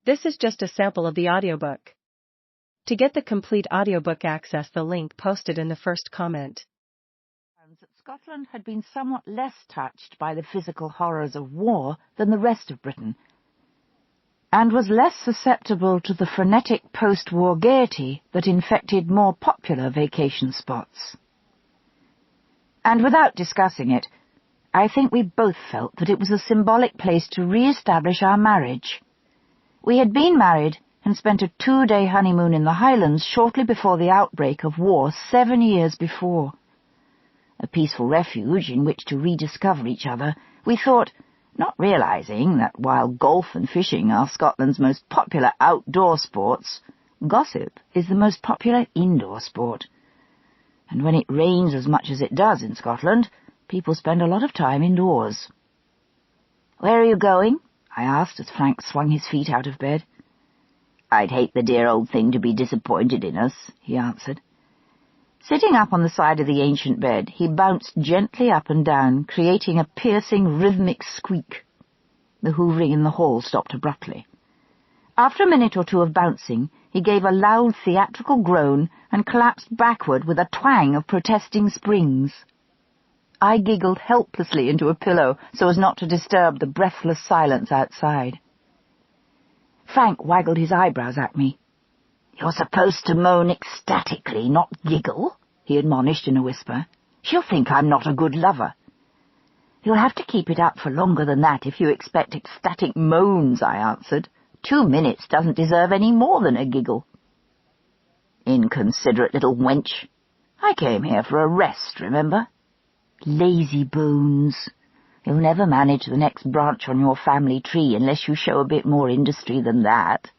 This is just a sample of the audiobook. To get the complete audiobook, access the link posted in the first comment. That Scotland had been somewhat less touched by the physical horrors of war than the rest of Britain, and was less susceptible to the frenetic post-war gaiety that infected more popular vacation spots. And without discussing it, I think we both felt that it was a symbolic place to re-establish our marriage. We had been married and spent a 2-day honeymoon in the Highlands shortly before the outbreak of war 7 years before. A peaceful refuge in which to rediscover each other, we thought, not realizing that while golf and fishing are Scotland's most popular outdoor sports, gossip is the most popular indoor sport. And when it rains as much as it does in Scotland, people spend a lot of time indoors. "Where are you going?" I asked as Frank swung his feet out of bed. "I'd hate the dear old thing to be disappointed in us," he answered. Sitting up on the side of the ancient bed, he bounced gently up and down, creating a piercing, rhythmic squeak. The hoovering in the hall stopped abruptly. After a minute or two of bouncing, he gave a loud theatrical groan and collapsed backward with a twang of protesting springs. I giggled helplessly into a pillow so as not to disturb the breathless silence outside. Frank waggled his eyebrows at me. "You're supposed to moan ecstatically, not giggle," he admonished in a whisper. "She'll think I'm not a good lover." "You'll have to keep it up for longer than that if you expect ecstatic moans," I answered. 2 minutes doesn't deserve any more than a giggle." "Inconsiderate little wench. I came here for a rest, remember?" "Lazy bones. You'll never manage the next branch on your family tree unless you show a bit more industry than that."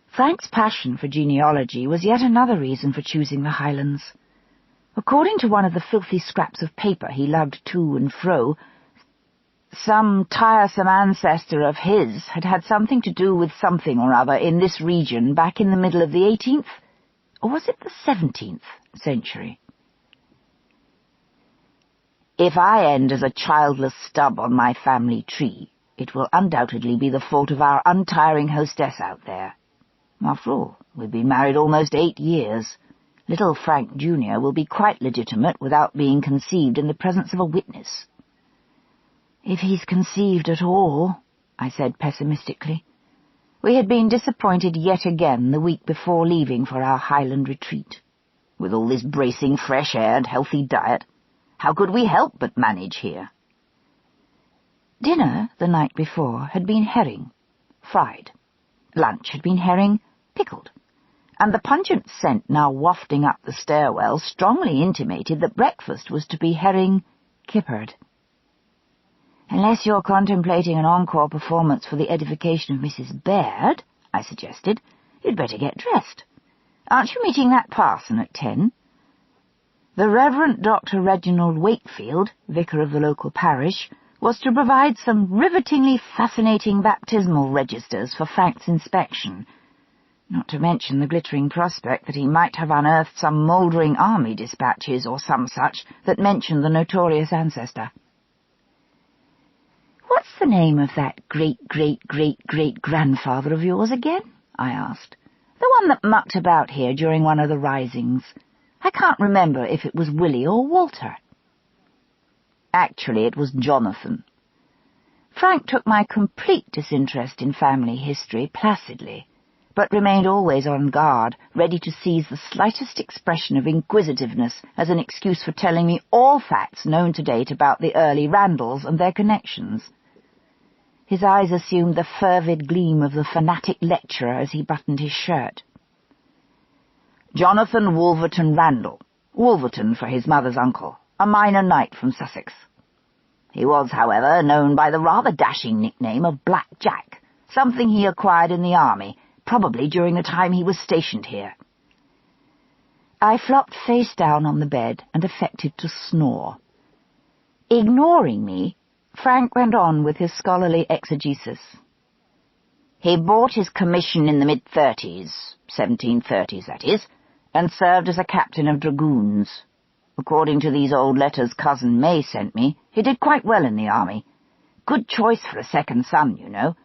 Frank's passion for genealogy was yet another reason for choosing the Highlands. According to one of the filthy scraps of paper he lugged to and fro, some tiresome ancestor of his had had something to do with something or other in this region back in the middle of the 18th, or was it the 17th century? "If I end as a childless stub on my family tree, it will undoubtedly be the fault of our untiring hostess out there. After all, we've been married almost 8 years. Little Frank Jr. will be quite legitimate without being conceived in the presence of a witness." "If he's conceived at all," I said pessimistically. We had been disappointed yet again the week before leaving for our Highland retreat. With all this bracing fresh air and healthy diet, how could we help but manage here? Dinner the night before had been herring, fried. Lunch had been herring, pickled. And the pungent scent now wafting up the stairwell strongly intimated that breakfast was to be herring kippered. "Unless you're contemplating an encore performance for the edification of Mrs. Baird," I suggested, "you'd better get dressed. Aren't you meeting that parson at 10? The Reverend Dr. Reginald Wakefield, vicar of the local parish, was to provide some rivetingly fascinating baptismal registers for Frank's inspection, not to mention the glittering prospect that he might have unearthed some mouldering army dispatches or some such that mentioned the notorious ancestor." "What's the name of that great-great-great-great-grandfather of yours again?" I asked. "The one that mucked about here during one of the risings. I can't remember if it was Willie or Walter." "Actually, it was Jonathan." Frank took my complete disinterest in family history placidly, but remained always on guard, ready to seize the slightest expression of inquisitiveness as an excuse for telling me all facts known to date about the early Randalls and their connections. His eyes assumed the fervid gleam of the fanatic lecturer as he buttoned his shirt. "Jonathan Wolverton Randall, Wolverton for his mother's uncle, a minor knight from Sussex. He was, however, known by the rather dashing nickname of Black Jack, something he acquired in the army, probably during the time he was stationed here." I flopped face down on the bed and affected to snore. Ignoring me, Frank went on with his scholarly exegesis. "He bought his commission in the mid-30s, 1730s that is, and served as a captain of dragoons. According to these old letters Cousin May sent me, he did quite well in the army. Good choice for a second son, you know.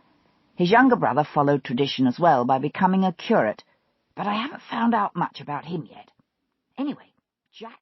His younger brother followed tradition as well by becoming a curate, but I haven't found out much about him yet. Anyway, Jack